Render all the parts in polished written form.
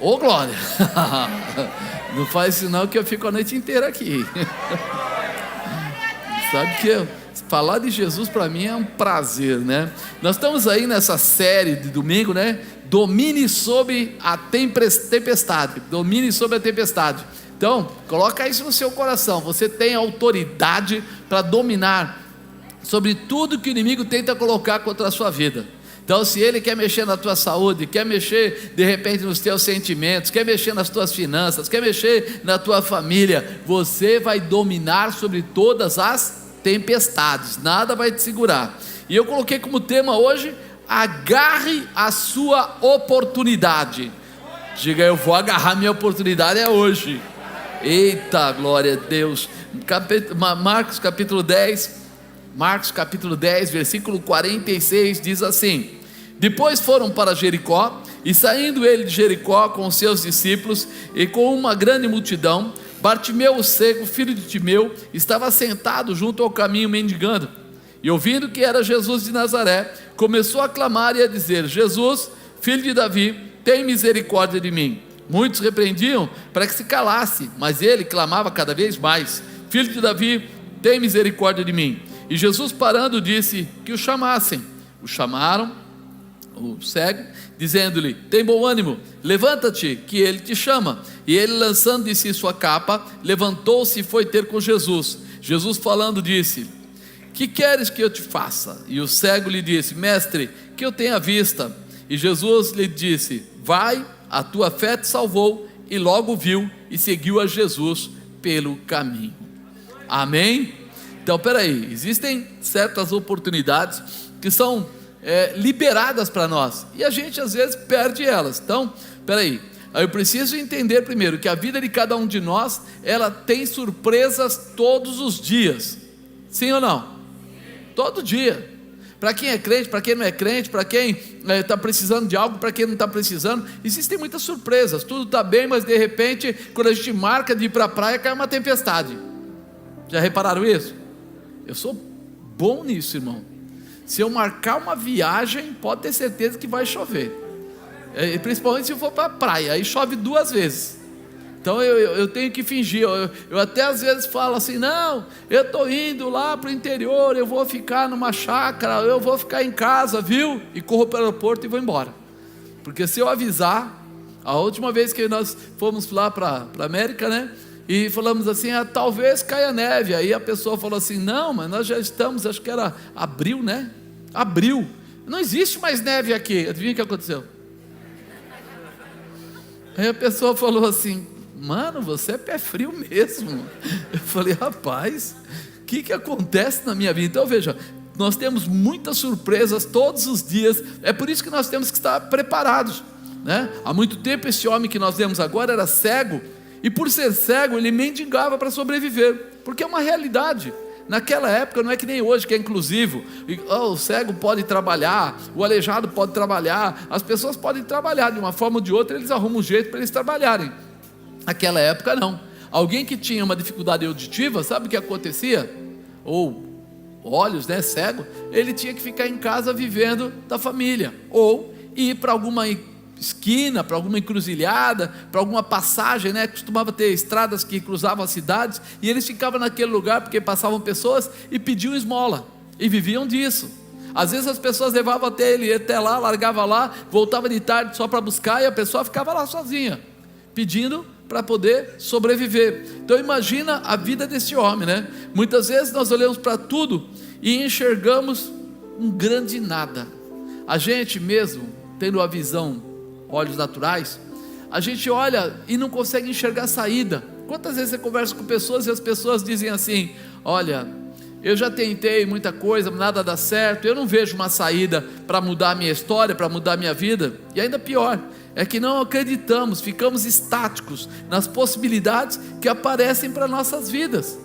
Ô glória! Não faz isso não, que eu fico a noite inteira aqui. Sabe que falar de Jesus para mim é um prazer, né? Nós estamos aí nessa série de domingo, né? Domine sobre a tempestade. Domine sobre a tempestade. Então, coloca isso no seu coração. Você tem autoridade para dominar sobre tudo que o inimigo tenta colocar contra a sua vida. Então, se ele quer mexer na tua saúde, quer mexer de repente nos teus sentimentos, quer mexer nas tuas finanças, quer mexer na tua família, você vai dominar sobre todas as tempestades, nada vai te segurar. E eu coloquei como tema hoje: agarre a sua oportunidade. Diga, eu vou agarrar minha oportunidade é hoje. Eita, glória a Deus. Marcos capítulo 10, versículo 46 diz assim: depois foram para Jericó, e saindo ele de Jericó com os seus discípulos e com uma grande multidão, Bartimeu o cego, filho de Timeu, estava sentado junto ao caminho mendigando, e ouvindo que era Jesus de Nazaré, começou a clamar e a dizer: Jesus, filho de Davi, tem misericórdia de mim. Muitos repreendiam para que se calasse, mas ele clamava cada vez mais: filho de Davi, tem misericórdia de mim. E Jesus, parando, disse que o chamassem. O chamaram, o cego, dizendo-lhe: tem bom ânimo, levanta-te, que ele te chama. E ele, lançando de si sua capa, levantou-se e foi ter com Jesus. Jesus, falando, disse: que queres que eu te faça? E o cego lhe disse: mestre, que eu tenha vista. E Jesus lhe disse: vai, a tua fé te salvou. E logo viu e seguiu a Jesus pelo caminho. Amém? Então, peraí, existem certas oportunidades que são liberadas para nós, e a gente às vezes perde elas. Então, peraí, eu preciso entender primeiro que a vida de cada um de nós, ela tem surpresas todos os dias. Sim ou não? Todo dia. Para quem é crente, para quem não é crente, para quem está precisando de algo, para quem não está precisando, existem muitas surpresas. Tudo está bem, mas de repente, quando a gente marca de ir para a praia, cai uma tempestade. Já repararam isso? Eu sou bom nisso, irmão. Se eu marcar uma viagem, pode ter certeza que vai chover, principalmente se eu for para a praia, aí chove 2 vezes. Então eu tenho que fingir, eu até às vezes falo assim: não, eu estou indo lá para o interior, eu vou ficar numa chácara, eu vou ficar em casa, viu? E corro para o aeroporto e vou embora. Porque se eu avisar, a última vez que nós fomos lá para a América, né? E falamos assim: talvez caia neve. Aí a pessoa falou assim: não, mas nós já estamos, acho que era abril, né? Abril, não existe mais neve aqui. Adivinha o que aconteceu? Aí a pessoa falou assim: mano, você é pé frio mesmo. Eu falei: rapaz, o que acontece na minha vida? Então veja, nós temos muitas surpresas todos os dias. É por isso que nós temos que estar preparados, né? Há muito tempo esse homem que nós vemos agora era cego, e por ser cego ele mendigava para sobreviver, porque é uma realidade. Naquela época não é que nem hoje, que é inclusivo. O cego pode trabalhar, o aleijado pode trabalhar, as pessoas podem trabalhar de uma forma ou de outra, eles arrumam um jeito para eles trabalharem. Naquela época não. Alguém que tinha uma dificuldade auditiva, sabe o que acontecia? Ou olhos, né, cego, ele tinha que ficar em casa vivendo da família, ou ir para alguma esquina, para alguma encruzilhada, para alguma passagem, né? Costumava ter estradas que cruzavam as cidades, e eles ficavam naquele lugar porque passavam pessoas e pediam esmola, e viviam disso. Às vezes as pessoas levavam até lá, largava lá, voltava de tarde só para buscar, e a pessoa ficava lá sozinha, pedindo para poder sobreviver. Então imagina a vida desse homem, né? Muitas vezes nós olhamos para tudo e enxergamos um grande nada. A gente mesmo, tendo a visão, olhos naturais, a gente olha e não consegue enxergar saída. Quantas vezes você conversa com pessoas e as pessoas dizem assim: olha, eu já tentei muita coisa, nada dá certo, eu não vejo uma saída para mudar a minha história, para mudar a minha vida. E ainda pior, é que não acreditamos, ficamos estáticos nas possibilidades que aparecem para nossas vidas.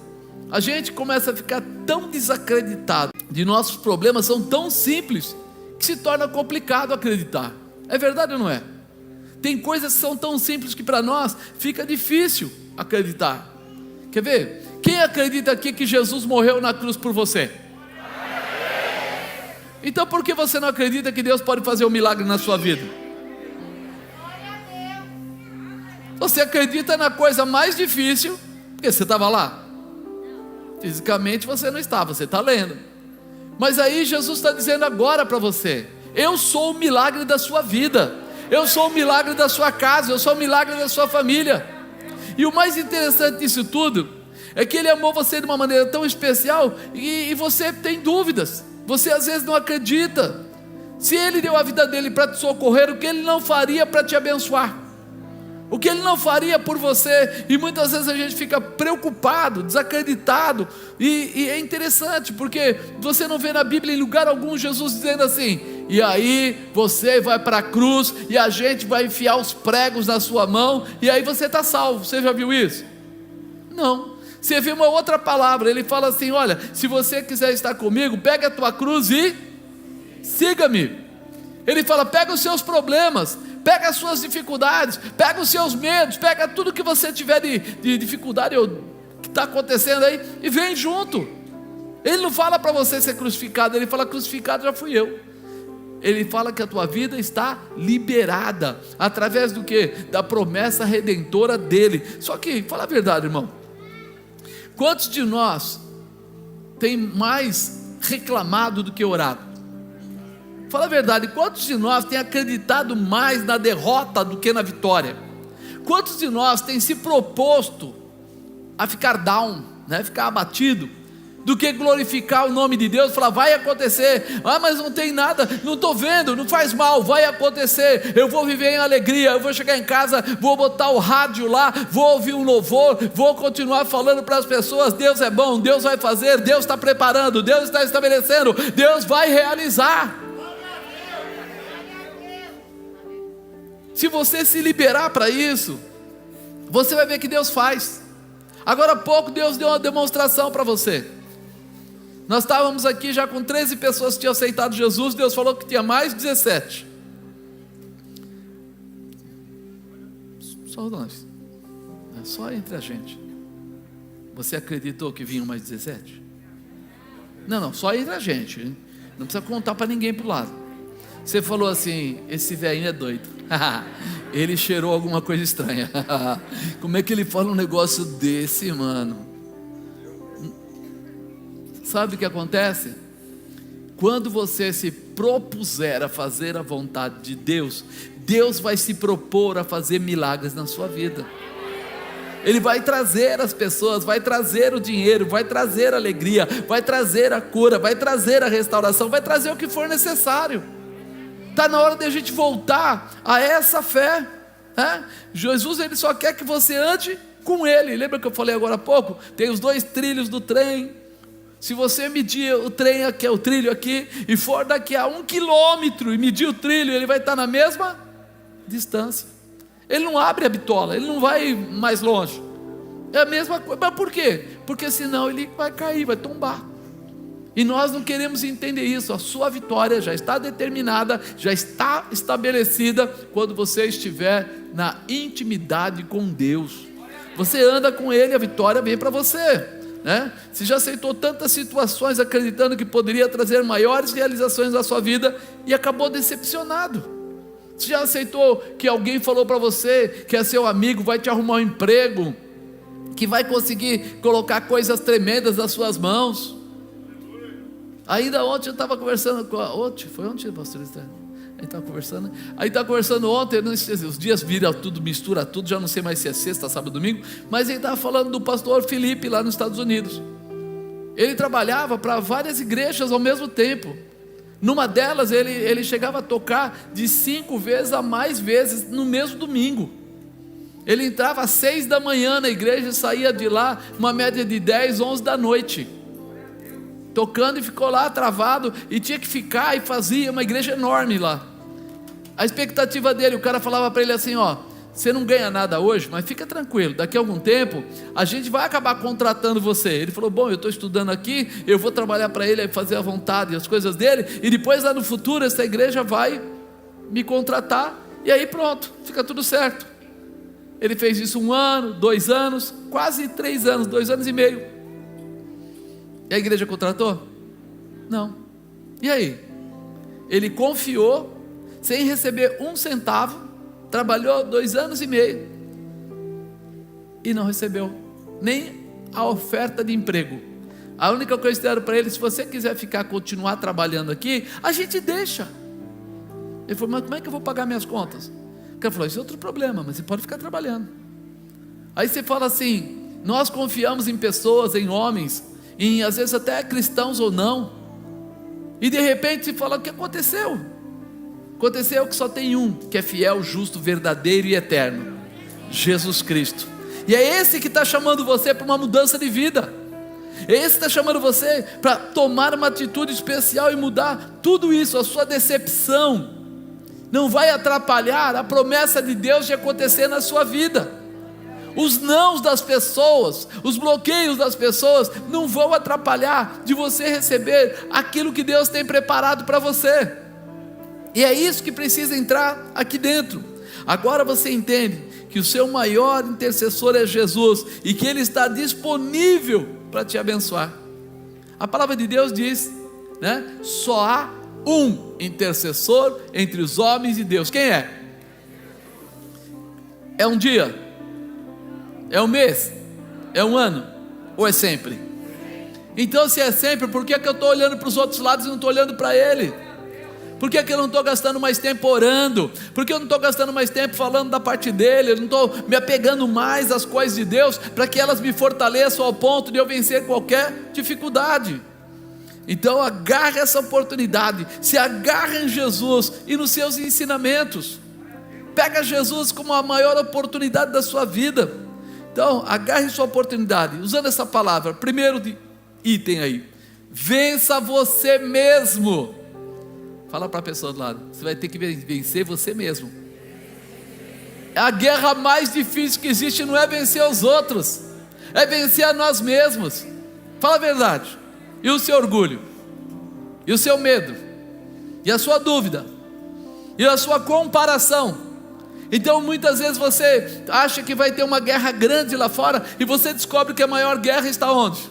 A gente começa a ficar tão desacreditado de nossos problemas, são tão simples, que se torna complicado acreditar. É verdade ou não é? Tem coisas que são tão simples que para nós fica difícil acreditar. Quer ver? Quem acredita aqui que Jesus morreu na cruz por você? Então por que você não acredita que Deus pode fazer um milagre na sua vida? Você acredita na coisa mais difícil, porque você estava lá. Fisicamente você não está, você está lendo. Mas aí Jesus está dizendo agora para você: eu sou o milagre da sua vida, eu sou o milagre da sua casa, eu sou o milagre da sua família. E o mais interessante disso tudo é que Ele amou você de uma maneira tão especial, e você tem dúvidas, você às vezes não acredita. Se Ele deu a vida dele para te socorrer, o que Ele não faria para te abençoar? O que Ele não faria por você? E muitas vezes a gente fica preocupado, desacreditado, e é interessante, porque você não vê na Bíblia em lugar algum Jesus dizendo assim: e aí você vai para a cruz, e a gente vai enfiar os pregos na sua mão, e aí você está salvo. Você já viu isso? Não. Você vê uma outra palavra, Ele fala assim: olha, se você quiser estar comigo, pega a tua cruz e siga-me. Ele fala: pega os seus problemas, pega as suas dificuldades, pega os seus medos, pega tudo que você tiver de dificuldade, que está acontecendo aí, e vem junto. Ele não fala para você ser crucificado, Ele fala: crucificado já fui eu. Ele fala que a tua vida está liberada, através do que? Da promessa redentora dEle. Só que, fala a verdade, irmão, quantos de nós tem mais reclamado do que orado? Fala a verdade, quantos de nós tem acreditado mais na derrota do que na vitória? Quantos de nós tem se proposto a ficar down, né? Ficar abatido, do que glorificar o nome de Deus? Falar: vai acontecer, mas não tem nada, não estou vendo, não faz mal, vai acontecer, eu vou viver em alegria, eu vou chegar em casa, vou botar o rádio lá, vou ouvir um louvor, vou continuar falando para as pessoas: Deus é bom, Deus vai fazer, Deus está preparando, Deus está estabelecendo, Deus vai realizar. Se você se liberar para isso, você vai ver que Deus faz. Agora há pouco Deus deu uma demonstração para você. Nós estávamos aqui já com 13 pessoas que tinham aceitado Jesus. Deus falou que tinha mais 17. Só nós, é só entre a gente. Você acreditou que vinham mais 17? Não, só entre a gente, hein? Não precisa contar para ninguém para o lado. Você falou assim: esse velhinho é doido. Ele cheirou alguma coisa estranha. Como é que ele fala um negócio desse, mano? Sabe o que acontece? Quando você se propuser a fazer a vontade de Deus, Deus vai se propor a fazer milagres na sua vida. Ele vai trazer as pessoas, vai trazer o dinheiro, vai trazer a alegria, vai trazer a cura, vai trazer a restauração, vai trazer o que for necessário. Está na hora de a gente voltar a essa fé, né? Jesus, Ele só quer que você ande com Ele. Lembra que eu falei agora há pouco? Tem os 2 trilhos do trem. Se você medir o trem aqui, o trilho aqui, e for daqui a 1 quilômetro e medir o trilho, ele vai estar na mesma distância. Ele não abre a bitola, ele não vai mais longe. É a mesma coisa. Mas por quê? Porque senão ele vai cair, vai tombar. E nós não queremos entender isso. A sua vitória já está determinada, já está estabelecida quando você estiver na intimidade com Deus. Você anda com Ele, a vitória vem para você, né? Você já aceitou tantas situações acreditando que poderia trazer maiores realizações na sua vida e acabou decepcionado. Você já aceitou que alguém falou para você que é seu amigo, vai te arrumar um emprego, que vai conseguir colocar coisas tremendas nas suas mãos? Ainda ontem eu estava conversando com foi ontem, pastor Esther? A gente estava conversando, aí estava conversando ontem, os dias viram tudo, mistura tudo, já não sei mais se é sexta, sábado, domingo, mas ele estava falando do pastor Felipe lá nos Estados Unidos. Ele trabalhava para várias igrejas ao mesmo tempo. Numa delas ele chegava a tocar de 5 vezes a mais vezes no mesmo domingo. Ele entrava às 6 da manhã na igreja e saía de lá uma média de 10, 11 da noite, tocando, e ficou lá travado, e tinha que ficar, e fazia uma igreja enorme lá. A expectativa dele, o cara falava para ele assim: ó, você não ganha nada hoje, mas fica tranquilo, daqui a algum tempo a gente vai acabar contratando você. Ele falou: bom, eu estou estudando aqui, eu vou trabalhar para ele, fazer a vontade e as coisas dele, e depois lá no futuro essa igreja vai me contratar, e aí pronto, fica tudo certo. Ele fez isso 1 ano, 2 anos, quase 3 anos, 2 anos e meio. E a igreja contratou? Não. E aí? Ele confiou, sem receber 1 centavo, trabalhou 2 anos e meio, e não recebeu nem a oferta de emprego. A única coisa que deram para ele: se você quiser continuar trabalhando aqui, a gente deixa. Ele falou: mas como é que eu vou pagar minhas contas? O cara falou: isso é outro problema, mas você pode ficar trabalhando. Aí você fala assim: nós confiamos em pessoas, em homens, em às vezes até cristãos ou não, e de repente você fala: o que aconteceu? Aconteceu que só tem um que é fiel, justo, verdadeiro e eterno: Jesus Cristo. E é esse que está chamando você para uma mudança de vida. É esse que está chamando você para tomar uma atitude especial e mudar tudo isso. A sua decepção não vai atrapalhar a promessa de Deus de acontecer na sua vida. Os nãos das pessoas, os bloqueios das pessoas não vão atrapalhar de você receber aquilo que Deus tem preparado para você. E é isso que precisa entrar aqui dentro. Agora você entende que o seu maior intercessor é Jesus e que Ele está disponível para te abençoar. A palavra de Deus diz, né? Só há um intercessor entre os homens e Deus. Quem é? É um dia? É um mês? É um ano? Ou é sempre? Então, se é sempre, por que eu estou olhando para os outros lados e não estou olhando para Ele? Por que eu não estou gastando mais tempo orando? Por que eu não estou gastando mais tempo falando da parte dele? Eu não estou me apegando mais às coisas de Deus, para que elas me fortaleçam ao ponto de eu vencer qualquer dificuldade. Então agarre essa oportunidade, se agarre em Jesus e nos seus ensinamentos. Pega Jesus como a maior oportunidade da sua vida. Então agarre sua oportunidade, usando essa palavra, primeiro item aí: vença você mesmo. Fala para a pessoa do lado: você vai ter que vencer você mesmo. A guerra mais difícil que existe não é vencer os outros, é vencer a nós mesmos. Fala a verdade. E o seu orgulho? E o seu medo? E a sua dúvida? E a sua comparação? Então muitas vezes você acha que vai ter uma guerra grande lá fora, e você descobre que a maior guerra está onde?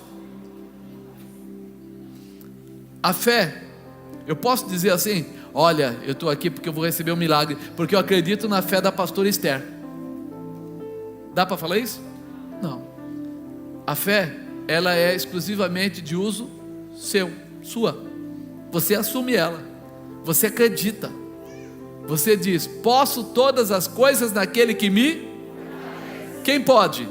A fé. Eu posso dizer assim: olha, eu estou aqui porque eu vou receber um milagre, porque eu acredito na fé da pastora Esther. Dá para falar isso? Não. A fé, ela é exclusivamente de uso sua. Você assume ela, você acredita, você diz: posso todas as coisas naquele que me... Quem pode?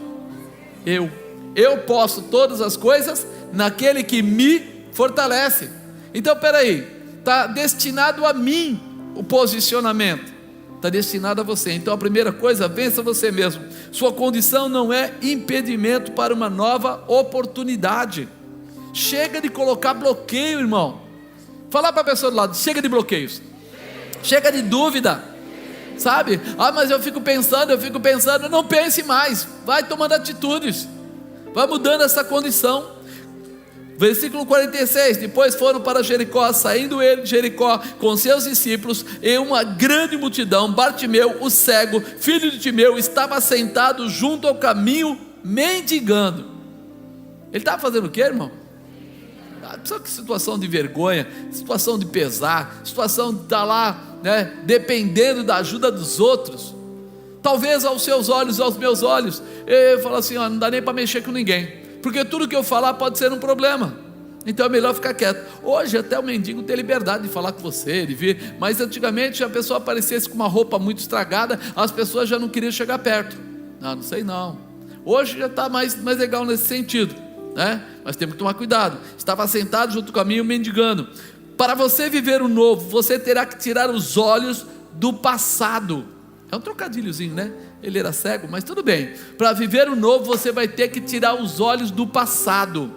Eu posso todas as coisas naquele que me fortalece. Então peraí, está destinado a mim o posicionamento, está destinado a você. Então a primeira coisa: vença você mesmo. Sua condição não é impedimento para uma nova oportunidade. Chega de colocar bloqueio, irmão. Falar para a pessoa do lado: chega de bloqueios, chega de dúvida, sabe? Mas eu fico pensando. Não pense mais, vai tomando atitudes, vai mudando essa condição. Versículo 46, depois foram para Jericó, saindo ele de Jericó com seus discípulos e uma grande multidão. Bartimeu, o cego, filho de Timeu, estava sentado junto ao caminho, mendigando. Ele estava fazendo o que, irmão? Só que situação de vergonha, situação de pesar, situação de estar lá, né, dependendo da ajuda dos outros. Talvez aos seus olhos, aos meus olhos, eu falo assim: não dá nem para mexer com ninguém, porque tudo que eu falar pode ser um problema, então é melhor ficar quieto. Hoje até o mendigo tem liberdade de falar com você, de vir, mas antigamente, se a pessoa aparecesse com uma roupa muito estragada, as pessoas já não queriam chegar perto. Não sei não, hoje já está mais legal nesse sentido, né? Mas temos que tomar cuidado. Estava sentado junto com a mim, mendigando. Para você viver o novo, você terá que tirar os olhos do passado. É um trocadilhozinho, né? Ele era cego, mas tudo bem. Para viver o novo, você vai ter que tirar os olhos do passado.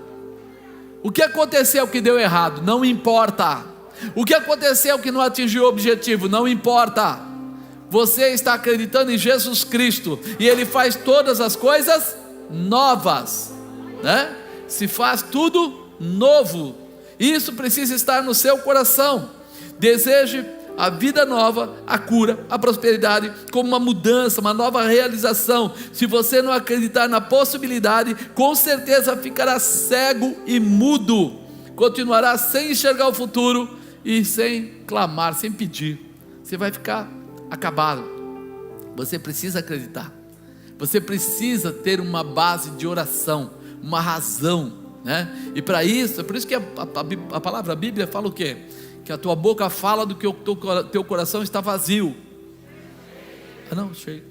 O que aconteceu que deu errado? Não importa. O que aconteceu que não atingiu o objetivo? Não importa. Você está acreditando em Jesus Cristo, e Ele faz todas as coisas novas, né? Se faz tudo novo. Isso precisa estar no seu coração. Deseje a vida nova, a cura, a prosperidade, como uma mudança, uma nova realização. Se você não acreditar na possibilidade, com certeza ficará cego e mudo, continuará sem enxergar o futuro e sem clamar, sem pedir. Você vai ficar acabado. Você precisa acreditar. Você precisa ter uma base de oração, uma razão, né? E para isso, é por isso que a palavra, a Bíblia fala o quê? Que a tua boca fala do que o teu coração está vazio. Não, cheio.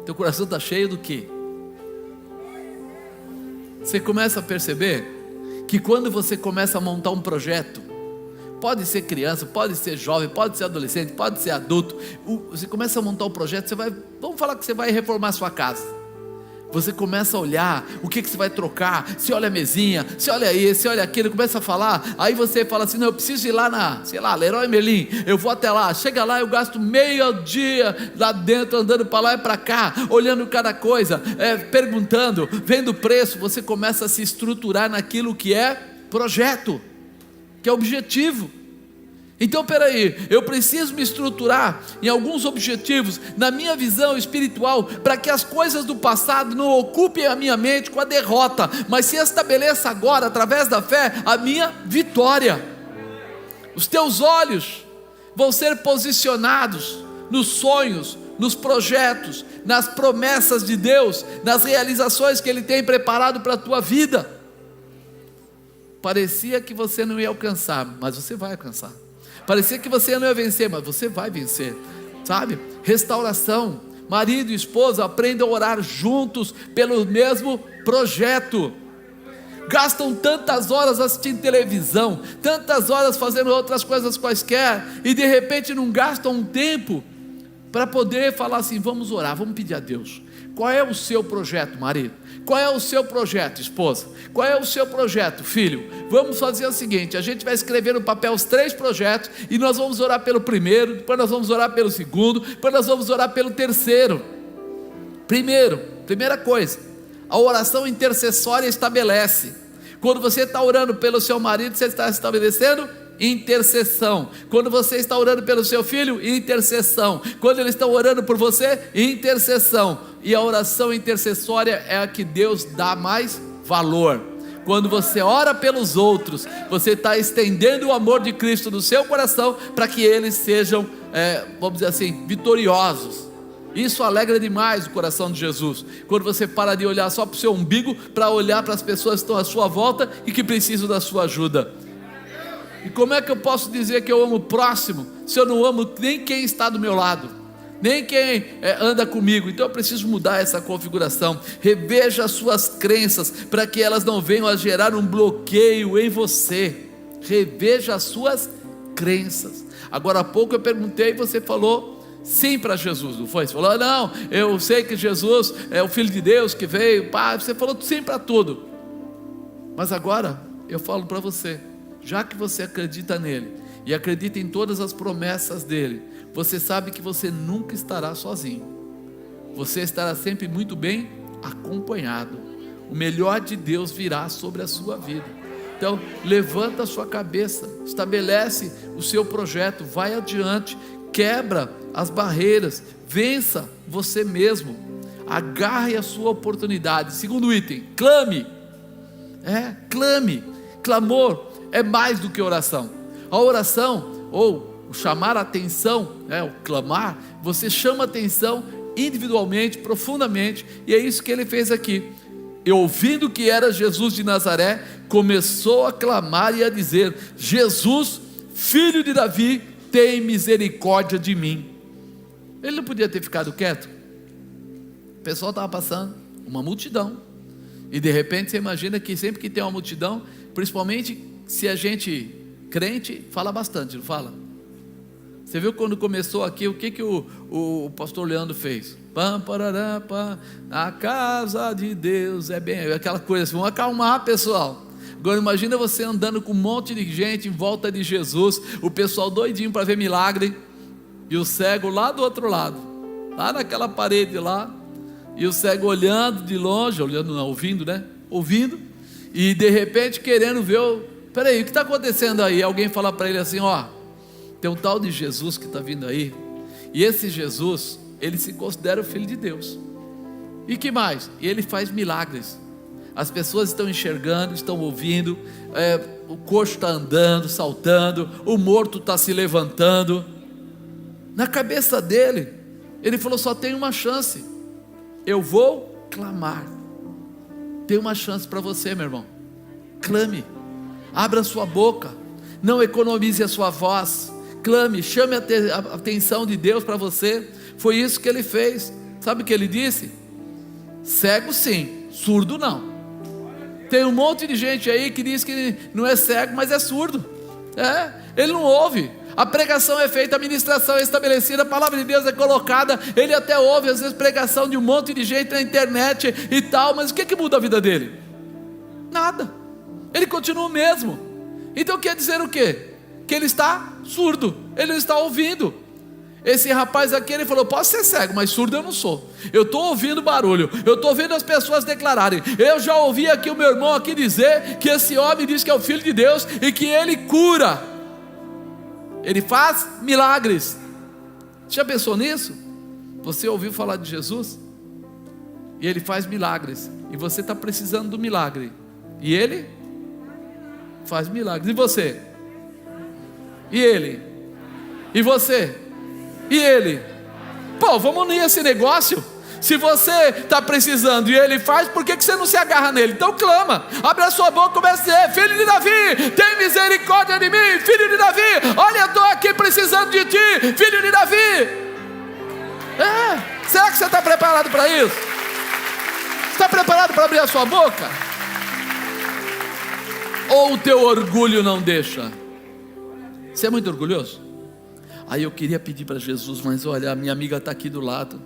Teu coração está cheio do quê? Você começa a perceber que quando você começa a montar um projeto, pode ser criança, pode ser jovem, pode ser adolescente, pode ser adulto, você começa a montar um projeto, vamos falar que você vai reformar a sua casa. Você começa a olhar o que você vai trocar, você olha a mesinha, você olha isso, você olha aquilo, começa a falar, aí você fala assim, não, eu preciso ir lá Leroy Merlin, eu vou até lá, chega lá, eu gasto meio dia lá dentro, andando para lá e para cá, olhando cada coisa, perguntando, vendo o preço, você começa a se estruturar naquilo que é projeto, que é objetivo. Então peraí, eu preciso me estruturar em alguns objetivos, na minha visão espiritual, para que as coisas do passado não ocupem a minha mente com a derrota, mas se estabeleça agora, através da fé, a minha vitória. Os teus olhos vão ser posicionados nos sonhos, nos projetos, nas promessas de Deus, nas realizações que Ele tem preparado para a tua vida. Parecia que você não ia alcançar, mas você vai alcançar. Parecia que você não ia vencer, mas você vai vencer, sabe? Restauração, marido e esposa aprendam a orar juntos pelo mesmo projeto. Gastam tantas horas assistindo televisão, tantas horas fazendo outras coisas quaisquer, e de repente não gastam um tempo para poder falar assim, vamos orar, vamos pedir a Deus. Qual é o seu projeto, marido? Qual é o seu projeto, esposa? Qual é o seu projeto, filho? Vamos fazer o seguinte, a gente vai escrever no papel os 3 projetos, e nós vamos orar pelo primeiro, depois nós vamos orar pelo segundo, depois nós vamos orar pelo terceiro. Primeira coisa, a oração intercessória estabelece. Quando você está orando pelo seu marido, você está estabelecendo intercessão. Quando você está orando pelo seu filho, intercessão. Quando eles estão orando por você, intercessão. E a oração intercessória é a que Deus dá mais valor. Quando você ora pelos outros, você está estendendo o amor de Cristo no seu coração, para que eles sejam, vamos dizer assim, vitoriosos. Isso alegra demais o coração de Jesus, quando você para de olhar só para o seu umbigo, para olhar para as pessoas que estão à sua volta e que precisam da sua ajuda. E como é que eu posso dizer que eu amo o próximo, se eu não amo nem quem está do meu lado, nem quem anda comigo? Então eu preciso mudar essa configuração. Reveja as suas crenças, para que elas não venham a gerar um bloqueio em você. Reveja as suas crenças. Agora há pouco eu perguntei e você falou sim para Jesus, não foi? Você falou, não, eu sei que Jesus é o Filho de Deus que veio, pá, você falou sim para tudo. Mas agora eu falo para você, já que você acredita nele, e acredita em todas as promessas dele, você sabe que você nunca estará sozinho, você estará sempre muito bem acompanhado. O melhor de Deus virá sobre a sua vida. Então levanta a sua cabeça, estabelece o seu projeto, vai adiante, quebra as barreiras, vença você mesmo, agarre a sua oportunidade. Segundo item, clame. Clame. Clamor é mais do que oração. A oração, ou o chamar a atenção, o clamar, você chama a atenção individualmente, profundamente, e é isso que ele fez aqui. E ouvindo que era Jesus de Nazaré, começou a clamar e a dizer: Jesus, filho de Davi, tem misericórdia de mim. Ele não podia ter ficado quieto. O pessoal estava passando, uma multidão, e de repente você imagina que sempre que tem uma multidão, principalmente se a gente crente, fala bastante, não fala? Você viu quando começou aqui, o que o pastor Leandro fez? Pam, parará, pam, a casa de Deus é bem, aquela coisa assim, vamos acalmar, pessoal. Agora imagina você andando com um monte de gente em volta de Jesus, o pessoal doidinho para ver milagre, e o cego lá do outro lado, lá naquela parede lá, e o cego olhando de longe, olhando não, ouvindo, né? Ouvindo, e de repente querendo ver, peraí, o que está acontecendo aí? Alguém fala para ele assim, tem um tal de Jesus que está vindo aí, e esse Jesus, ele se considera o Filho de Deus, e que mais? E ele faz milagres, as pessoas estão enxergando, estão ouvindo, o coxo está andando, saltando, o morto está se levantando. Na cabeça dele, ele falou, só tem uma chance, eu vou clamar. Tem uma chance para você, meu irmão. Clame, abra sua boca, não economize a sua voz. Clame, chame a atenção de Deus para você. Foi isso que ele fez. Sabe o que ele disse? Cego sim, surdo não. Tem um monte de gente aí que diz que não é cego, mas é surdo. Ele não ouve. A pregação é feita, a ministração é estabelecida, a palavra de Deus é colocada. Ele até ouve às vezes pregação de um monte de gente na internet e tal, mas o que muda a vida dele? Nada. Ele continua o mesmo. Então quer dizer o quê? Que ele está surdo, ele não está ouvindo. Esse rapaz aqui, ele falou: posso ser cego, mas surdo eu não sou. Eu estou ouvindo barulho, eu estou ouvindo as pessoas declararem. Eu já ouvi aqui o meu irmão aqui dizer que esse homem diz que é o Filho de Deus e que ele cura, ele faz milagres. Já pensou nisso? Você ouviu falar de Jesus? E ele faz milagres, e você está precisando do milagre, e ele faz milagres. E você? E ele? E você? E ele? Pô, vamos unir esse negócio. Se você está precisando e ele faz, por que você não se agarra nele? Então clama, abre a sua boca e comece a dizer: Filho de Davi, tem misericórdia de mim. Filho de Davi, olha, eu estou aqui precisando de ti. Filho de Davi. Será que você está preparado para isso? Está preparado para abrir a sua boca? Ou o teu orgulho não deixa? Você é muito orgulhoso? Aí eu queria pedir para Jesus, mas olha, a minha amiga está aqui do lado.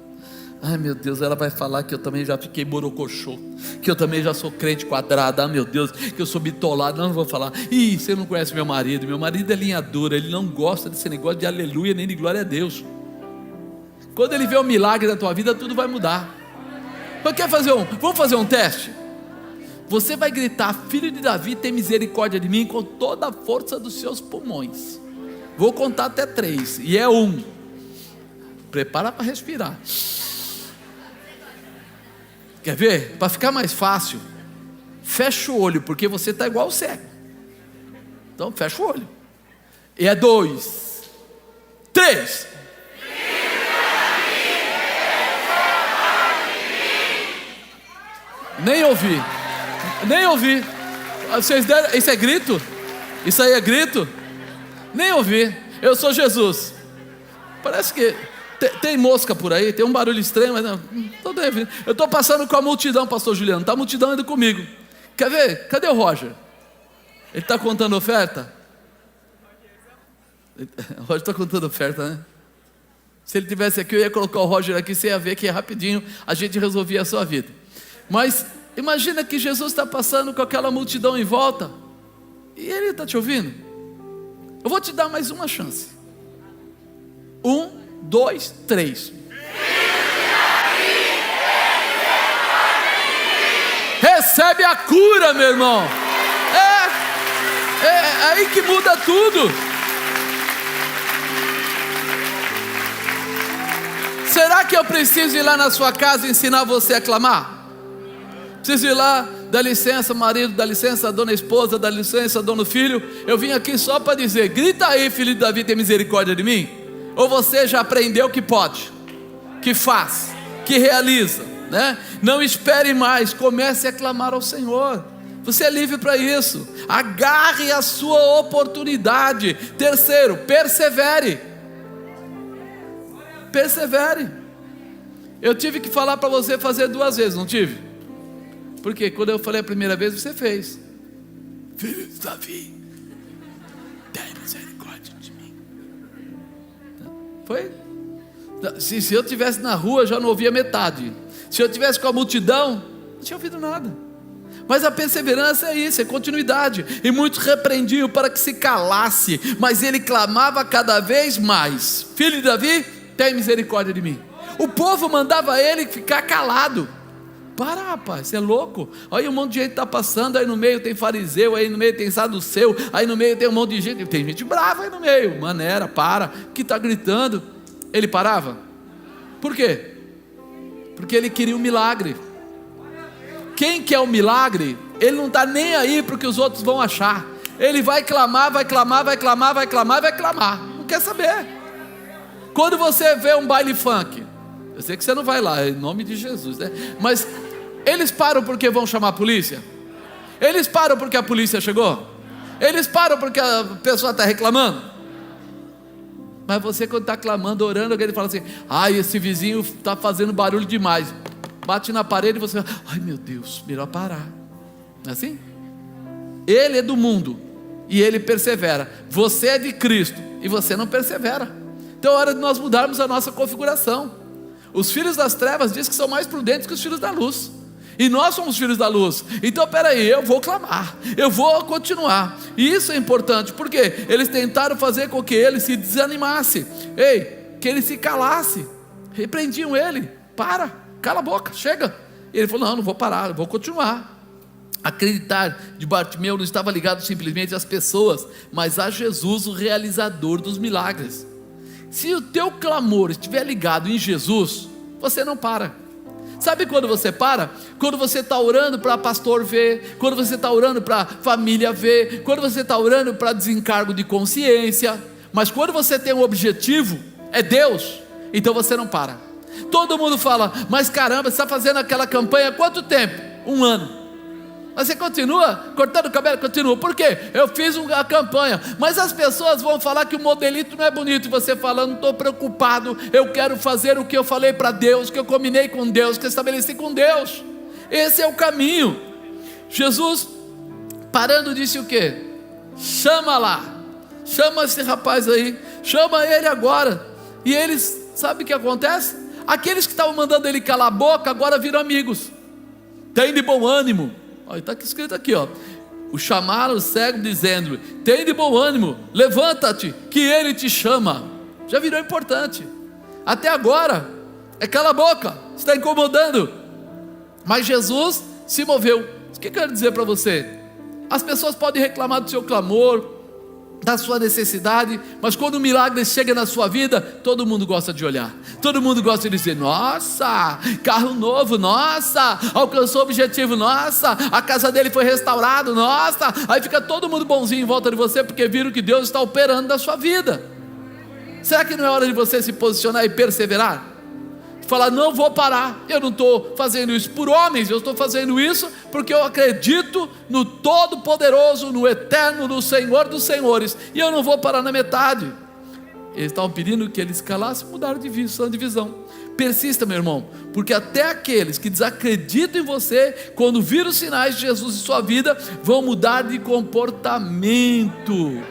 Ai meu Deus, ela vai falar que eu também já fiquei borocochô, que eu também já sou crente quadrada. Ah meu Deus, que eu sou bitolado. Não vou falar. Ih, você não conhece meu marido é linha dura, ele não gosta desse negócio de aleluia nem de glória a Deus. Quando ele vê um milagre na tua vida, tudo vai mudar. Mas vamos fazer um teste? Você vai gritar: Filho de Davi, tem misericórdia de mim, com toda a força dos seus pulmões. Vou contar até 3, e é 1. Prepara para respirar. Quer ver? Para ficar mais fácil, fecha o olho, porque você está igual o cego. Então fecha o olho. E é 2, 3. Nem ouvi. Vocês deram, isso é grito? Isso aí é grito? Nem ouvi. Eu sou Jesus. Parece que tem mosca por aí, tem um barulho estranho, mas não. Eu estou passando com a multidão, pastor Juliano. Está a multidão indo comigo. Quer ver? Cadê o Roger? Ele está contando oferta? O Roger está contando oferta, né? Se ele tivesse aqui, eu ia colocar o Roger aqui, você ia ver que rapidinho a gente resolvia a sua vida. Mas imagina que Jesus está passando com aquela multidão em volta, e ele está te ouvindo. Eu vou te dar mais uma chance. 1, 2, 3. Recebe a cura, meu irmão. É aí que muda tudo. Será que eu preciso ir lá na sua casa e ensinar você a clamar? Preciso ir lá, dá licença marido, dá licença dona esposa, dá licença dono filho. Eu vim aqui só para dizer: grita aí, filho de Davi, tem misericórdia de mim? Ou você já aprendeu que pode, que faz, que realiza, né? Não espere mais, comece a clamar ao Senhor. Você é livre para isso. Agarre a sua oportunidade. Terceiro, persevere. Eu tive que falar para você fazer 2 vezes, não tive? Porque quando eu falei a primeira vez, você fez. Filho de Davi, tem misericórdia de mim. Foi? Se eu estivesse na rua, eu já não ouvia metade. Se eu estivesse com a multidão, não tinha ouvido nada. Mas a perseverança é isso, é continuidade. E muitos repreendiam para que se calasse, mas ele clamava cada vez mais: Filho de Davi, tem misericórdia de mim. O povo mandava ele ficar calado. Para, rapaz, você é louco? Olha, um monte de gente está passando, aí no meio tem fariseu, aí no meio tem saduceu, aí no meio tem um monte de gente, tem gente brava aí no meio. Maneira, para, que está gritando. Ele parava? Por quê? Porque ele queria um milagre. Quem quer um milagre, ele não está nem aí para o que os outros vão achar. Ele vai clamar, vai clamar, vai clamar, vai clamar, vai clamar. Não quer saber. Quando você vê um baile funk, Eu sei que você não vai lá, em nome de Jesus, né? Mas eles param porque vão chamar a polícia? Eles param porque a polícia chegou? Eles param porque a pessoa está reclamando? Mas você, quando está clamando, orando, alguém fala assim: ai, esse vizinho está fazendo barulho demais. Bate na parede e você fala: ai meu Deus, melhor parar. Não é assim? Ele é do mundo e ele persevera. Você é de Cristo e você não persevera. Então é hora de nós mudarmos a nossa configuração. Os filhos das trevas dizem que são mais prudentes que os filhos da luz, e nós somos filhos da luz. Então peraí, eu vou clamar, eu vou continuar. E isso é importante, porque eles tentaram fazer com que ele se desanimasse, que ele se calasse. Repreendiam ele: cala a boca, chega. E ele falou: não vou parar, eu vou continuar. Acreditar de Bartimeu não estava ligado simplesmente às pessoas, mas a Jesus, o realizador dos milagres. Se o teu clamor estiver ligado em Jesus, você não para. Sabe quando você para? Quando você está orando para pastor ver, quando você está orando para família ver, quando você está orando para desencargo de consciência. Mas quando você tem um objetivo, é Deus, então você não para. Todo mundo fala: mas caramba, você está fazendo aquela campanha há quanto tempo? 1 ano. Mas você continua cortando o cabelo? Continua. Por quê? Eu fiz a campanha. Mas as pessoas vão falar que o modelito não é bonito. E você fala: não estou preocupado, eu quero fazer o que eu falei para Deus, que eu combinei com Deus, que eu estabeleci com Deus. Esse é o caminho. Jesus, parando, disse o quê? Chama lá, chama esse rapaz aí, chama ele agora. E eles, sabe o que acontece? Aqueles que estavam mandando ele calar a boca, agora viram amigos. Tem de bom ânimo. Está escrito aqui, o chamaram o cego dizendo: tem de bom ânimo, levanta-te, que ele te chama. Já virou importante. Até agora é cala a boca, está incomodando. Mas Jesus se moveu. O que eu quero dizer para você? As pessoas podem reclamar do seu clamor, da sua necessidade, mas quando o milagre chega na sua vida, todo mundo gosta de olhar, todo mundo gosta de dizer: nossa, carro novo, nossa, alcançou o objetivo, nossa, a casa dele foi restaurada, nossa. Aí fica todo mundo bonzinho em volta de você, porque viram que Deus está operando na sua vida. Será que não é hora de você se posicionar e perseverar? Falar: não vou parar, eu não estou fazendo isso por homens, eu estou fazendo isso porque eu acredito no Todo-Poderoso, no Eterno, no Senhor dos Senhores, e eu não vou parar na metade. Eles estavam pedindo que eles calassem, mudaram de visão. Persista, meu irmão, porque até aqueles que desacreditam em você, quando viram os sinais de Jesus em sua vida, vão mudar de comportamento.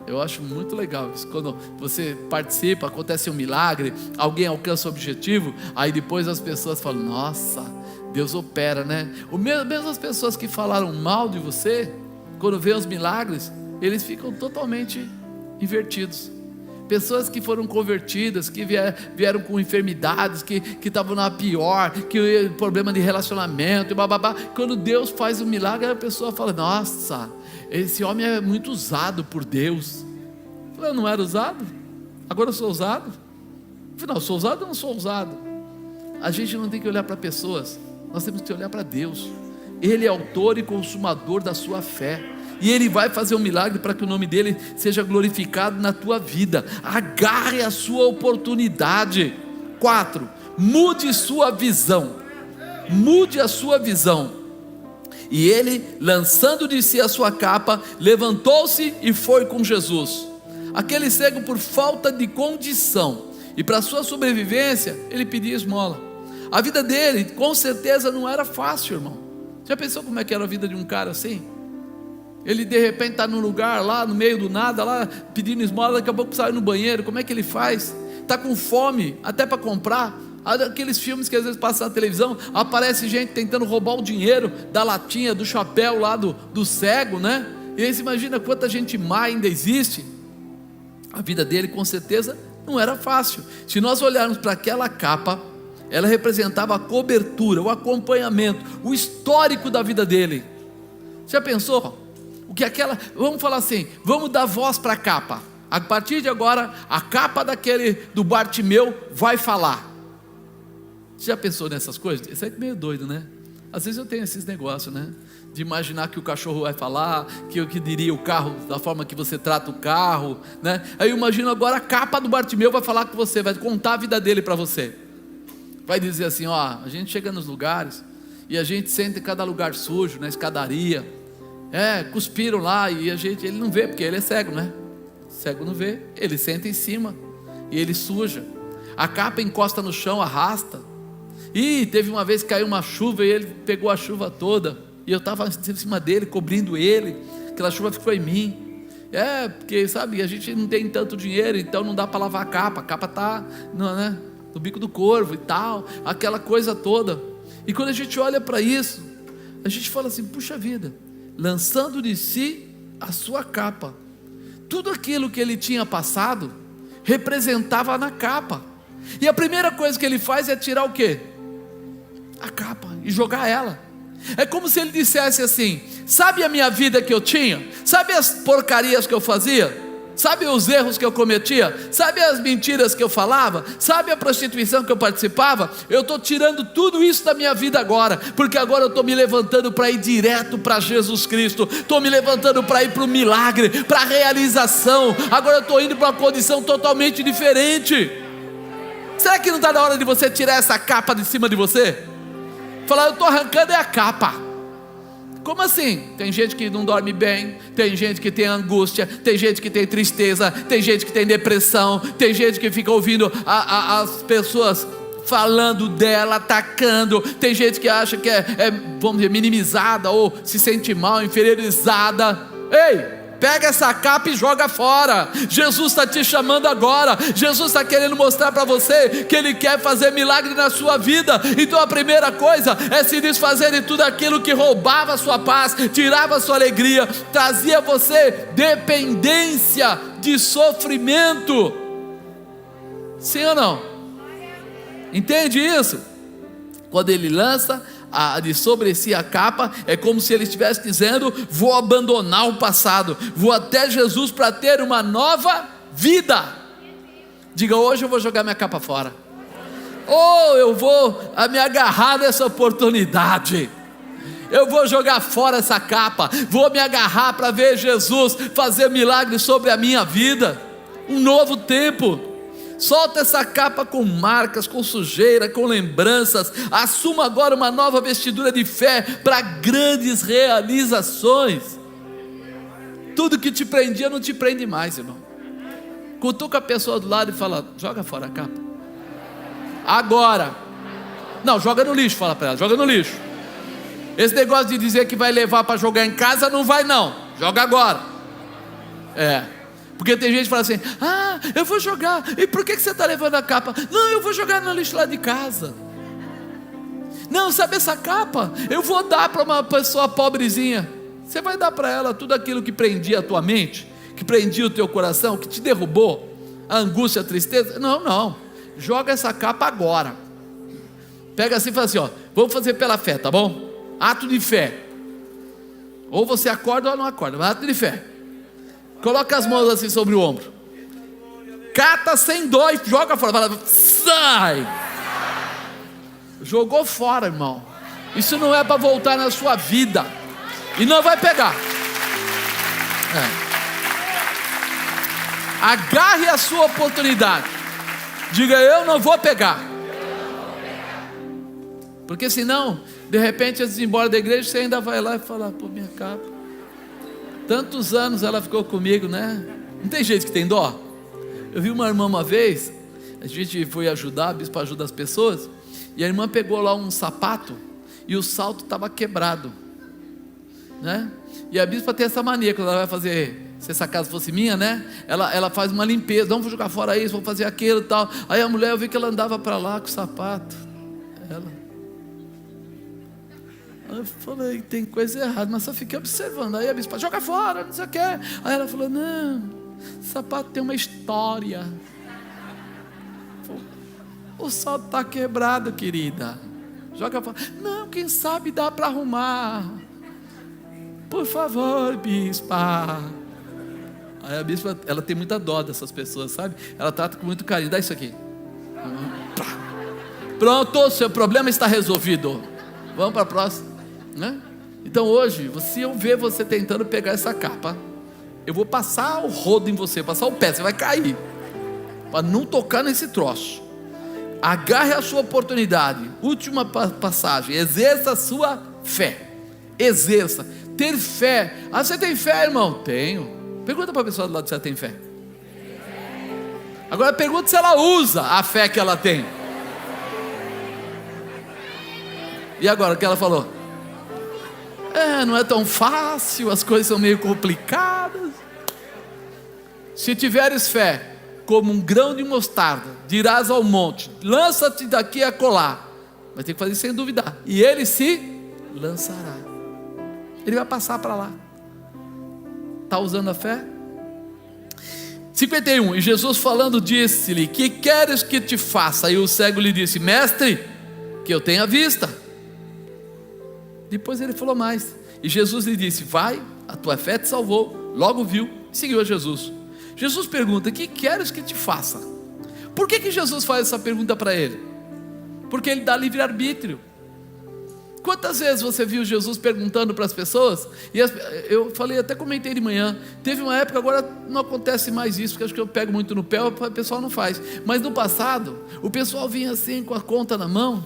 Eu acho muito legal isso, quando você participa, acontece um milagre, alguém alcança o objetivo, aí depois as pessoas falam: nossa, Deus opera, né? Mesmo as pessoas que falaram mal de você, quando vê os milagres, eles ficam totalmente invertidos. Pessoas que foram convertidas, que vieram com enfermidades, que estavam na pior, que problema de relacionamento, bababá. Quando Deus faz um milagre, a pessoa fala: nossa, esse homem é muito usado por Deus. Eu não era usado, agora eu sou usado. Afinal, eu sou usado ou não sou usado? A gente não tem que olhar para pessoas, nós temos que olhar para Deus. Ele é autor e consumador da sua fé, e Ele vai fazer um milagre para que o nome dEle seja glorificado na tua vida. Agarre a sua oportunidade. 4, mude sua visão. Mude a sua visão. E ele, lançando de si a sua capa, levantou-se e foi com Jesus. Aquele cego, por falta de condição e para sua sobrevivência, ele pedia esmola. A vida dele, com certeza, não era fácil, irmão. Já pensou como é que era a vida de um cara assim? Ele de repente está num lugar lá, no meio do nada, lá pedindo esmola, daqui a pouco sai no banheiro. Como é que ele faz? Está com fome, até para comprar. Aqueles filmes que às vezes passam na televisão, aparece gente tentando roubar o dinheiro da latinha, do chapéu lá do cego, né? E aí você imagina quanta gente má ainda existe. A vida dele com certeza não era fácil. Se nós olharmos para aquela capa, ela representava a cobertura, o acompanhamento, o histórico da vida dele. Já pensou? O que vamos falar assim, vamos dar voz para a capa. A partir de agora, a capa do Bartimeu vai falar. Você já pensou nessas coisas? Isso é meio doido, né? Às vezes eu tenho esses negócios, né? De imaginar que o cachorro vai falar, que o que diria o carro, da forma que você trata o carro, né? Aí eu imagino agora a capa do Bartimeu vai falar com você, vai contar a vida dele para você. Vai dizer assim, ó, a gente chega nos lugares e a gente senta em cada lugar sujo, na escadaria. Cuspiram lá e ele não vê, porque ele é cego, né? Cego não vê, ele senta em cima e ele suja. A capa encosta no chão, arrasta. E teve uma vez que caiu uma chuva e ele pegou a chuva toda. E eu estava em cima dele, cobrindo ele. Aquela chuva ficou em mim. Porque sabe, a gente não tem tanto dinheiro, então não dá para lavar a capa está no bico do corvo e tal, aquela coisa toda. E quando a gente olha para isso, a gente fala assim, puxa vida, lançando de si a sua capa. Tudo aquilo que ele tinha passado representava na capa. E a primeira coisa que ele faz é tirar o quê? A capa e jogar ela. É como se ele dissesse assim, sabe a minha vida que eu tinha? Sabe as porcarias que eu fazia? Sabe os erros que eu cometia? Sabe as mentiras que eu falava? Sabe a prostituição que eu participava? Eu estou tirando tudo isso da minha vida agora, porque agora eu estou me levantando para ir direto para Jesus Cristo. Estou me levantando para ir para o milagre, para a realização. Agora eu estou indo para uma condição totalmente diferente. Será que não está na hora de você tirar essa capa de cima de você? Falar, eu estou arrancando a capa. Como assim? Tem gente que não dorme bem, tem gente que tem angústia, tem gente que tem tristeza, tem gente que tem depressão, tem gente que fica ouvindo as pessoas falando dela, atacando, tem gente que acha que vamos dizer, minimizada ou se sente mal, inferiorizada. Ei! Pega essa capa e joga fora. Jesus está te chamando agora. Jesus está querendo mostrar para você que Ele quer fazer milagre na sua vida. Então a primeira coisa é se desfazer de tudo aquilo que roubava a sua paz, tirava a sua alegria, trazia a você dependência de sofrimento. Sim ou não? Entende isso? Quando Ele lança de sobre si a capa, é como se ele estivesse dizendo, vou abandonar o passado, vou até Jesus para ter uma nova vida. Diga, hoje eu vou jogar minha capa fora, ou eu vou me agarrar nessa oportunidade, eu vou jogar fora essa capa, vou me agarrar para ver Jesus fazer milagre sobre a minha vida, um novo tempo. Solta essa capa com marcas, com sujeira, com lembranças. Assuma agora uma nova vestidura de fé para grandes realizações. Tudo que te prendia não te prende mais, irmão. Cutuca a pessoa do lado e fala, joga fora a capa agora. Não, joga no lixo, fala para ela, joga no lixo. Esse negócio de dizer que vai levar para jogar em casa, não vai não, joga agora. Porque tem gente que fala assim, eu vou jogar, e por que você está levando a capa? Não, eu vou jogar no lixo lá de casa. Não, sabe essa capa? Eu vou dar para uma pessoa pobrezinha. Você vai dar para ela tudo aquilo que prendia a tua mente, que prendia o teu coração, que te derrubou, a angústia, a tristeza. Não, joga essa capa agora. Pega assim e fala assim, vamos fazer pela fé, tá bom? Ato de fé. Ou você acorda ou não acorda, mas ato de fé. Coloca as mãos assim sobre o ombro, cata sem dó e joga fora, fala, sai. Jogou fora, irmão. Isso não é para voltar na sua vida, e não vai pegar. Agarre a sua oportunidade. Diga, eu não vou pegar. Porque senão, de repente, antes de ir embora da igreja, você ainda vai lá e fala, pô, minha capa, tantos anos ela ficou comigo, né? Não tem gente que tem dó? Eu vi uma irmã uma vez, a gente foi ajudar, a bispa ajuda as pessoas, e a irmã pegou lá um sapato, e o salto estava quebrado, né? E a bispa tem essa mania, quando ela vai fazer, se essa casa fosse minha, né? Ela faz uma limpeza, não vou jogar fora isso, vou fazer aquilo e tal. Aí a mulher, eu vi que ela andava para lá com o sapato, eu falei, tem coisa errada, mas só fiquei observando. Aí a bispa, joga fora, não sei o que. Aí ela falou, não, sapato tem uma história. O salto está quebrado, querida, joga fora. Não, quem sabe dá para arrumar. Por favor, bispa. Aí a bispa, ela tem muita dó dessas pessoas, sabe? Ela trata com muito carinho, dá isso aqui. Pronto, seu problema está resolvido. Vamos para a próxima, né? Então hoje, se eu ver você tentando pegar essa capa, eu vou passar o rodo em você, passar o pé, você vai cair, para não tocar nesse troço. Agarre a sua oportunidade. Última passagem: exerça a sua fé. Exerça. Ter fé. Ah, você tem fé, irmão? Tenho. Pergunta para a pessoa do lado se ela tem fé. Agora pergunta se ela usa a fé que ela tem. E agora o que ela falou? Não é tão fácil, as coisas são meio complicadas. Se tiveres fé como um grão de mostarda, dirás ao monte: lança-te daqui a acolá. Vai ter que fazer sem duvidar. E ele se lançará. Ele vai passar para lá. Está usando a fé? 51. E Jesus falando disse-lhe: que queres que te faça? E o cego lhe disse: mestre, que eu tenha vista. Depois ele falou mais. E Jesus lhe disse: vai, a tua fé te salvou. Logo viu e seguiu a Jesus. Jesus pergunta: que queres que te faça? Por que Jesus faz essa pergunta para ele? Porque ele dá livre-arbítrio. Quantas vezes você viu Jesus perguntando para as pessoas? Eu falei, até comentei de manhã. Teve uma época, agora não acontece mais isso, porque acho que eu pego muito no pé, o pessoal não faz. Mas no passado, o pessoal vinha assim com a conta na mão.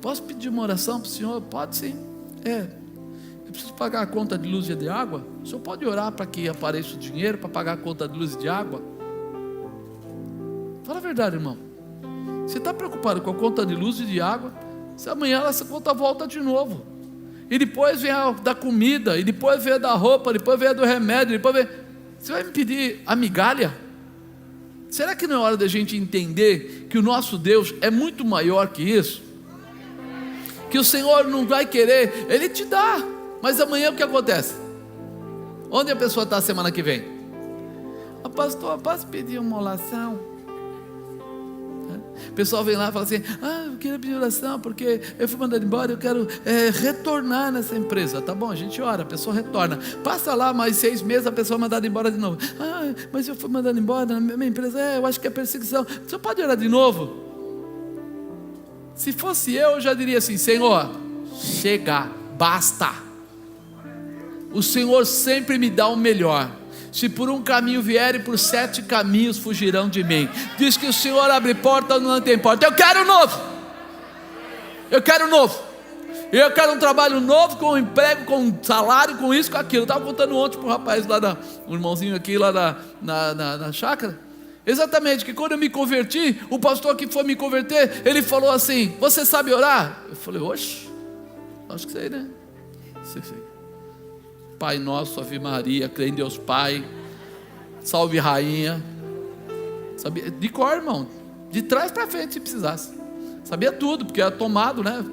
Posso pedir uma oração para o senhor? Pode sim. Eu preciso pagar a conta de luz e de água. O senhor pode orar para que apareça o dinheiro para pagar a conta de luz e de água? Fala a verdade, irmão. Você está preocupado com a conta de luz e de água? Se amanhã essa conta volta de novo. E depois vem a da comida, e depois vem a da roupa, depois vem a do remédio, depois vem... Você vai me pedir a migalha? Será que não é hora da gente entender que o nosso Deus é muito maior que isso? Que o Senhor não vai querer, Ele te dá, mas amanhã o que acontece? Onde a pessoa está a semana que vem? Pastor, posso pedir uma oração? O pessoal vem lá e fala assim: eu queria pedir oração porque eu fui mandado embora, eu quero retornar nessa empresa. Tá bom, a gente ora, a pessoa retorna. Passa lá mais 6 meses, a pessoa é mandada embora de novo. Mas eu fui mandado embora na minha empresa, eu acho que é perseguição. Você pode orar de novo? Se fosse eu já diria assim: Senhor, chega, basta. O Senhor sempre me dá o melhor. Se por um caminho vierem, por 7 caminhos fugirão de mim. Diz que o Senhor abre porta onde não tem porta. Eu quero novo. Eu quero novo. Eu quero um trabalho novo, com um emprego, com um salário, com isso, com aquilo. Eu estava contando ontem para o rapaz lá, um irmãozinho aqui lá na chácara. Exatamente, que quando eu me converti, o pastor que foi me converter, ele falou assim: você sabe orar? Eu falei: oxe, acho que sei, né? Sei. Pai nosso, Ave Maria, crê em Deus Pai, salve Rainha. Sabia de cor, irmão, de trás para frente se precisasse. Sabia tudo, porque era tomado, né?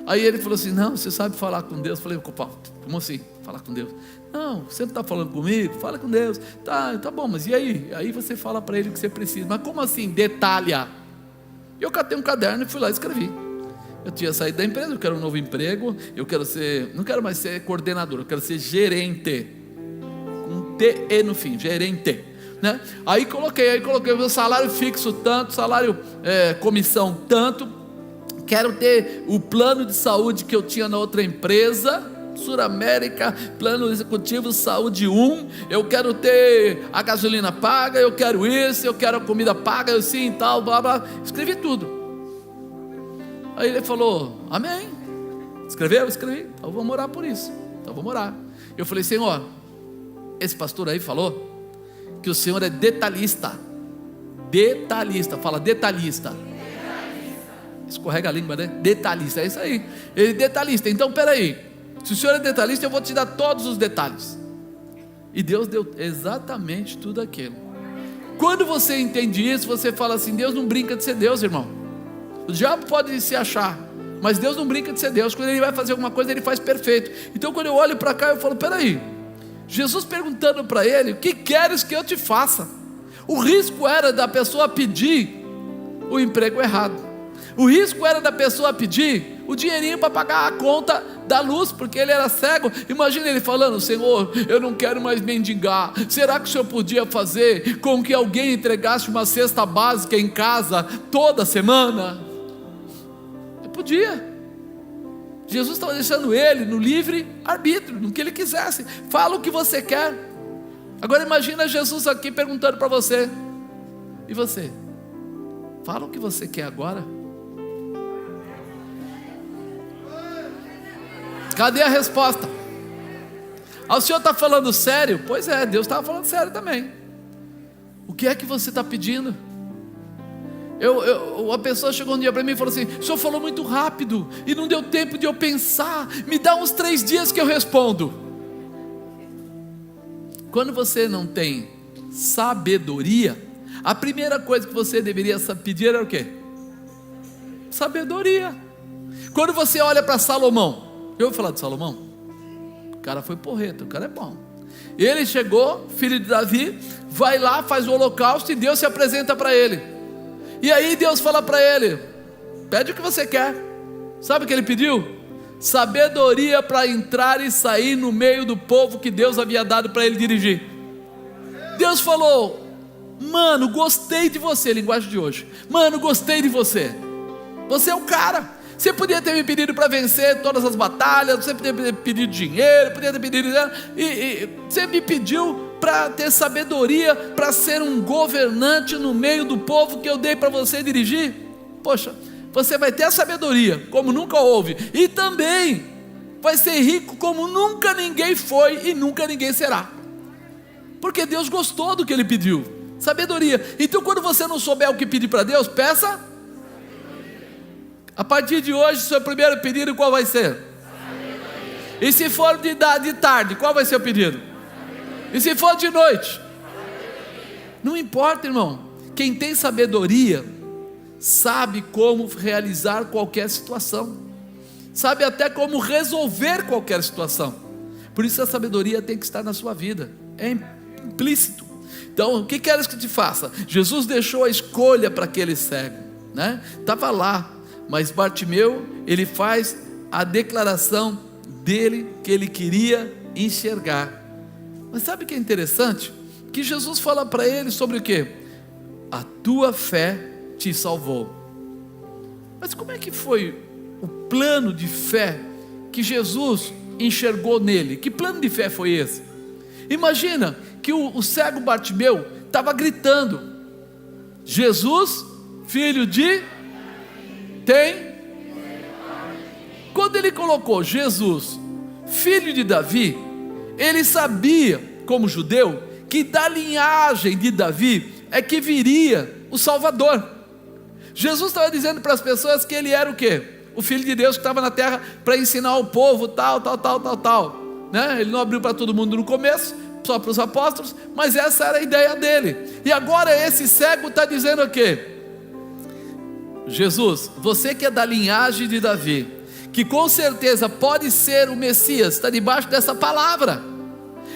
Aí ele falou assim: não, você sabe falar com Deus? Eu falei: como assim, falar com Deus? Não, você não está falando comigo? Fala com Deus. Tá bom, mas e aí? Aí você fala para ele o que você precisa. Mas como assim, detalha? Eu catei um caderno e fui lá e escrevi. Eu tinha saído da empresa, eu quero um novo emprego, não quero mais ser coordenador, eu quero ser gerente, com TE no fim, gerente, né? Aí coloquei o meu salário fixo tanto, comissão tanto, quero ter o plano de saúde que eu tinha na outra empresa, Suramérica, plano executivo saúde 1, eu quero ter a gasolina paga, eu quero isso, eu quero a comida paga, assim, tal, blá blá, escrevi tudo. Aí ele falou: amém. Escreveu? Escrevi. Então vamos orar por isso. Então vamos orar. Eu falei: Senhor, esse pastor aí falou que o Senhor é detalhista. Detalhista, fala detalhista. Escorrega a língua, né? Detalhista, é isso aí. Ele é detalhista. Então peraí, se o Senhor é detalhista, eu vou te dar todos os detalhes. E Deus deu exatamente tudo aquilo. Quando você entende isso, você fala assim: Deus não brinca de ser Deus, irmão. O diabo pode se achar, mas Deus não brinca de ser Deus. Quando Ele vai fazer alguma coisa, Ele faz perfeito. Então quando eu olho para cá, eu falo: peraí, Jesus perguntando para ele: o que queres que eu te faça? O risco era da pessoa pedir o emprego errado. O risco era da pessoa pedir o dinheirinho para pagar a conta da luz, porque ele era cego. Imagina ele falando: Senhor, eu não quero mais mendigar. Será que o Senhor podia fazer com que alguém entregasse uma cesta básica em casa toda semana? podia. Jesus estava deixando ele no livre arbítrio, no que ele quisesse. Fala o que você quer. Agora imagina Jesus aqui perguntando para você: e você? Fala o que você quer agora. Cadê a resposta? O senhor está falando sério? Pois é, Deus estava falando sério também. O que é que você está pedindo? Uma pessoa chegou um dia para mim e falou assim: o senhor falou muito rápido e não deu tempo de eu pensar, me dá uns 3 dias que eu respondo. Quando você não tem sabedoria, a primeira coisa que você deveria pedir era o quê? Sabedoria. Quando você olha para Salomão, eu vou falar de Salomão, o cara foi porreta, o cara é bom. Ele chegou, filho de Davi, vai lá, faz o holocausto e Deus se apresenta para ele. E aí Deus fala para ele: pede o que você quer. Sabe o que ele pediu? Sabedoria para entrar e sair no meio do povo que Deus havia dado para ele dirigir. Deus falou: mano, gostei de você, linguagem de hoje. Mano, gostei de você. Você é o cara. Você podia ter me pedido para vencer todas as batalhas, você podia ter pedido dinheiro, podia ter pedido... E você me pediu para ter sabedoria, para ser um governante no meio do povo que eu dei para você dirigir. Poxa, você vai ter a sabedoria como nunca houve, e também vai ser rico como nunca ninguém foi e nunca ninguém será, porque Deus gostou do que ele pediu, sabedoria. Então quando você não souber o que pedir para Deus, peça. A partir de hoje, seu primeiro pedido qual vai ser? Sabedoria. E se for de tarde, qual vai ser o pedido? Sabedoria. E se for de noite? Sabedoria. Não importa, irmão. Quem tem sabedoria sabe como realizar qualquer situação, sabe até como resolver qualquer situação. Por isso a sabedoria tem que estar na sua vida, é implícito. Então o que queres que te faça? Jesus deixou a escolha para aquele cego, né? Estava lá, mas Bartimeu, ele faz a declaração dele, que ele queria enxergar. Mas sabe o que é interessante? Que Jesus fala para ele sobre o quê? A tua fé te salvou. Mas como é que foi o plano de fé que Jesus enxergou nele? Que plano de fé foi esse? Imagina que o cego Bartimeu estava gritando: Jesus, filho de... tem? Quando ele colocou Jesus, filho de Davi, ele sabia, como judeu, que da linhagem de Davi é que viria o Salvador. Jesus estava dizendo para as pessoas que ele era o quê? O Filho de Deus que estava na terra para ensinar o povo tal, né? Ele não abriu para todo mundo no começo, só para os apóstolos, mas essa era a ideia dele. E agora esse cego está dizendo o quê? Jesus, você que é da linhagem de Davi, que com certeza pode ser o Messias, está debaixo dessa palavra.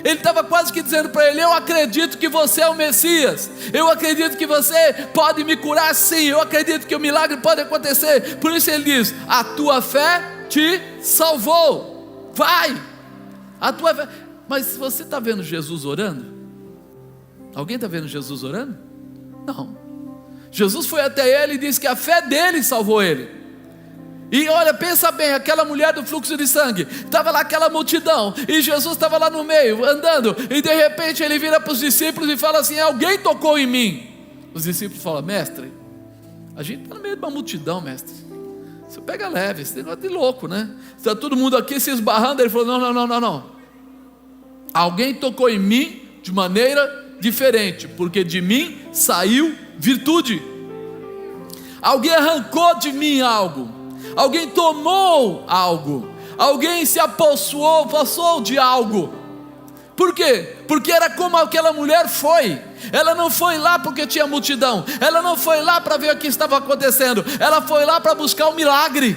Ele estava quase que dizendo para ele: eu acredito que você é o Messias, eu acredito que você pode me curar sim, eu acredito que o milagre pode acontecer. Por isso ele diz: a tua fé te salvou, vai, a tua fé. Mas você está vendo Jesus orando? Alguém está vendo Jesus orando? Não. Jesus foi até ele e disse que a fé dele salvou ele. E olha, pensa bem, aquela mulher do fluxo de sangue, estava lá aquela multidão, e Jesus estava lá no meio, andando, e de repente ele vira para os discípulos e fala assim: alguém tocou em mim. Os discípulos falam: mestre, a gente está no meio de uma multidão, mestre, você pega leve, esse negócio de louco, né? Está todo mundo aqui se esbarrando. Ele falou: não, alguém tocou em mim de maneira diferente, porque de mim saiu virtude. Alguém arrancou de mim algo, alguém tomou algo, alguém se apossou de algo. Por quê? Porque era como aquela mulher foi. Ela não foi lá porque tinha multidão, ela não foi lá para ver o que estava acontecendo, ela foi lá para buscar um milagre.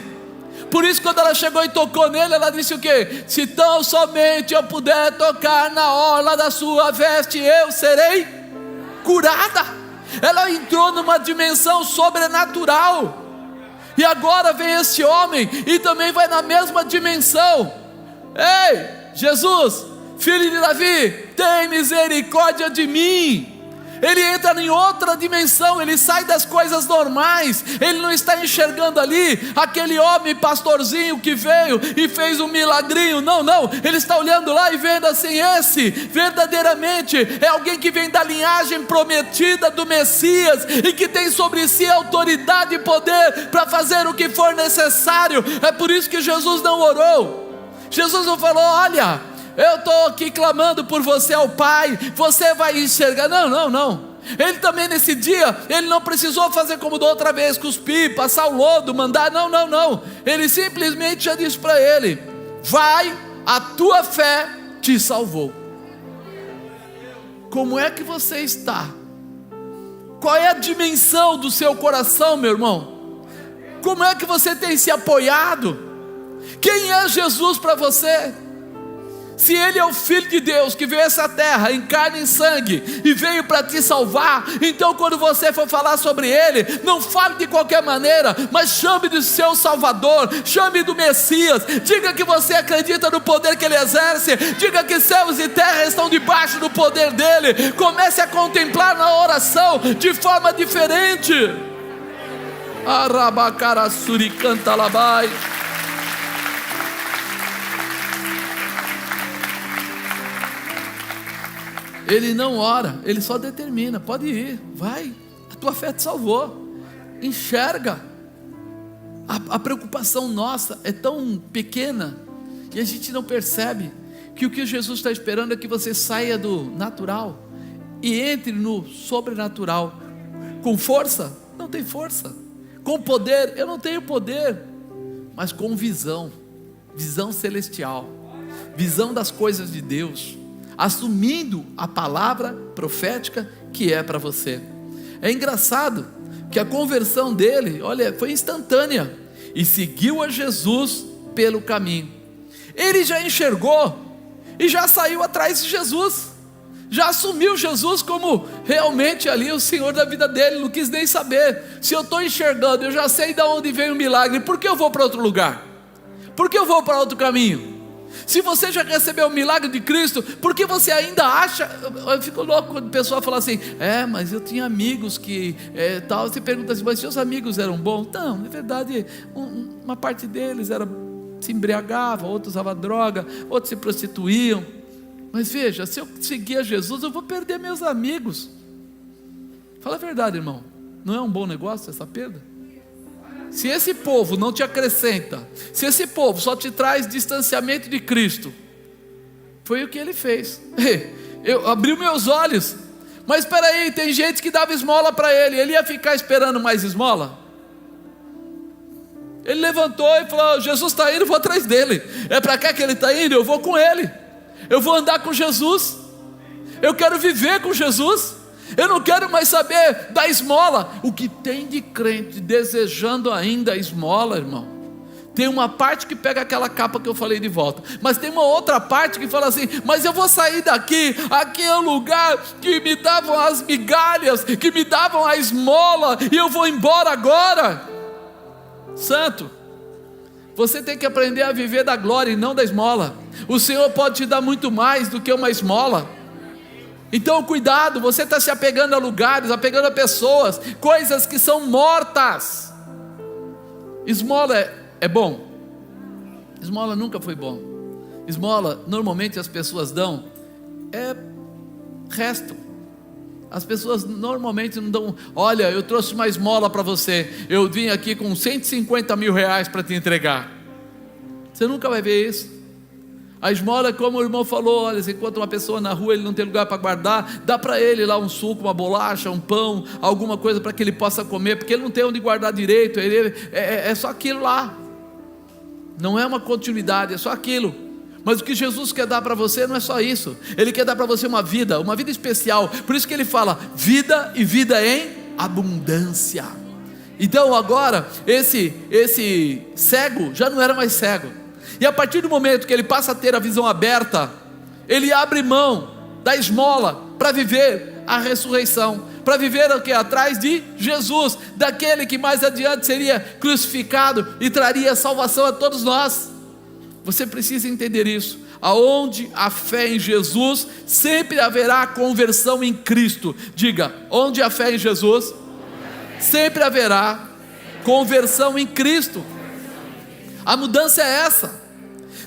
Por isso quando ela chegou e tocou nele, ela disse o quê? Se tão somente eu puder tocar na orla da sua veste, eu serei curada. Ela entrou numa dimensão sobrenatural. E agora vem esse homem e também vai na mesma dimensão. Ei, Jesus, filho de Davi, tem misericórdia de mim. Ele entra em outra dimensão, ele sai das coisas normais. Ele não está enxergando ali aquele homem pastorzinho que veio e fez um milagrinho. Não, ele está olhando lá e vendo assim: esse verdadeiramente é alguém que vem da linhagem prometida do Messias e que tem sobre si autoridade e poder para fazer o que for necessário. É por isso que Jesus não orou. Jesus não falou: olha, eu estou aqui clamando por você ao Pai, você vai enxergar. Não. Ele também nesse dia, ele não precisou fazer como da outra vez, cuspir, passar o lodo, mandar. Não. Ele simplesmente já disse para ele: vai, a tua fé te salvou. Como é que você está? Qual é a dimensão do seu coração, meu irmão? Como é que você tem se apoiado? Quem é Jesus para você? Se Ele é o Filho de Deus que veio a essa terra em carne e em sangue e veio para te salvar, então quando você for falar sobre Ele, não fale de qualquer maneira, mas chame de seu Salvador, chame do Messias, diga que você acredita no poder que Ele exerce, diga que céus e terra estão debaixo do poder dEle. Comece a contemplar na oração de forma diferente. Arabacarasuri canta labai. Ele não ora, ele só determina: pode ir, vai, a tua fé te salvou. Enxerga. A preocupação nossa é tão pequena e a gente não percebe que o que Jesus está esperando é que você saia do natural e entre no sobrenatural. Com força? Não tem força. Com poder? Eu não tenho poder. Mas com visão celestial, visão das coisas de Deus, assumindo a palavra profética que é para você. É engraçado que a conversão dele, olha, foi instantânea, e seguiu a Jesus pelo caminho. Ele já enxergou e já saiu atrás de Jesus, já assumiu Jesus como realmente ali o Senhor da vida dele. Não quis nem saber: se eu estou enxergando, eu já sei de onde vem o milagre, por que eu vou para outro lugar? Por que eu vou para outro caminho? Se você já recebeu o milagre de Cristo, por que você ainda acha? Eu fico louco quando a pessoa fala assim: mas eu tinha amigos que tal. Você pergunta assim: mas seus amigos eram bons? Não, na verdade uma parte deles se embriagava, outros usavam droga, outros se prostituíam. Mas veja, se eu seguir a Jesus, eu vou perder meus amigos. Fala a verdade, irmão, não é um bom negócio essa perda? Se esse povo não te acrescenta, se esse povo só te traz distanciamento de Cristo, foi o que ele fez. Eu abri meus olhos, mas espera aí, tem gente que dava esmola para ele ia ficar esperando mais esmola? Ele levantou e falou: Jesus está indo, eu vou atrás dele. É para cá que ele está indo, eu vou com ele, eu vou andar com Jesus, eu quero viver com Jesus. Eu não quero mais saber da esmola. O que tem de crente desejando ainda a esmola, irmão? Tem uma parte que pega aquela capa que eu falei de volta, mas tem uma outra parte que fala assim: mas eu vou sair daqui, aqui é o lugar que me davam as migalhas, que me davam a esmola, e eu vou embora agora. Santo, você tem que aprender a viver da glória e não da esmola. O Senhor pode te dar muito mais do que uma esmola. Então cuidado, você está se apegando a lugares, apegando a pessoas, coisas que são mortas. Esmola é bom? Esmola nunca foi bom. Esmola, normalmente as pessoas dão resto. As pessoas normalmente não dão: olha, eu trouxe uma esmola para você, eu vim aqui com 150 mil reais para te entregar. Você nunca vai ver isso. A esmola, como o irmão falou, olha, você encontra uma pessoa na rua, ele não tem lugar para guardar, dá para ele lá um suco, uma bolacha, um pão, alguma coisa para que ele possa comer, porque ele não tem onde guardar direito, é só aquilo lá, não é uma continuidade, é só aquilo. Mas o que Jesus quer dar para você não é só isso, Ele quer dar para você uma vida especial. Por isso que Ele fala vida, e vida em abundância. Então agora, esse cego já não era mais cego. E a partir do momento que ele passa a ter a visão aberta, ele abre mão da esmola para viver a ressurreição, para viver o que? Atrás de Jesus, daquele que mais adiante seria crucificado e traria salvação a todos nós. Você precisa entender isso. aonde há fé em Jesus, sempre haverá conversão em Cristo. Diga, onde há fé em Jesus, sempre haverá conversão em Cristo. A mudança é essa.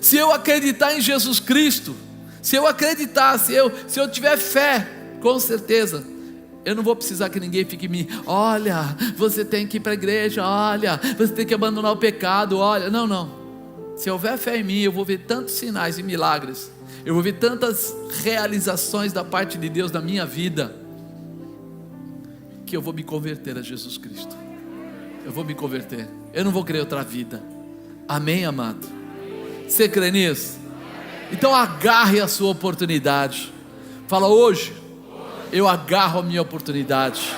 Se eu acreditar em Jesus Cristo, se eu acreditar, se eu tiver fé, com certeza, eu não vou precisar que ninguém fique olha, você tem que ir para a igreja, olha, você tem que abandonar o pecado, olha, não. Se houver fé em mim, eu vou ver tantos sinais e milagres, eu vou ver tantas realizações da parte de Deus na minha vida, que eu vou me converter a Jesus Cristo. Eu vou me converter, eu não vou querer outra vida. Amém, amado? Você crê nisso? Então agarre a sua oportunidade. Fala, hoje eu agarro a minha oportunidade.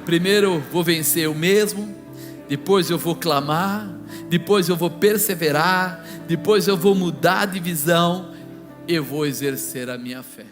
Primeiro vou vencer eu mesmo, depois eu vou clamar, depois eu vou perseverar, depois eu vou mudar de visão, eu vou exercer a minha fé.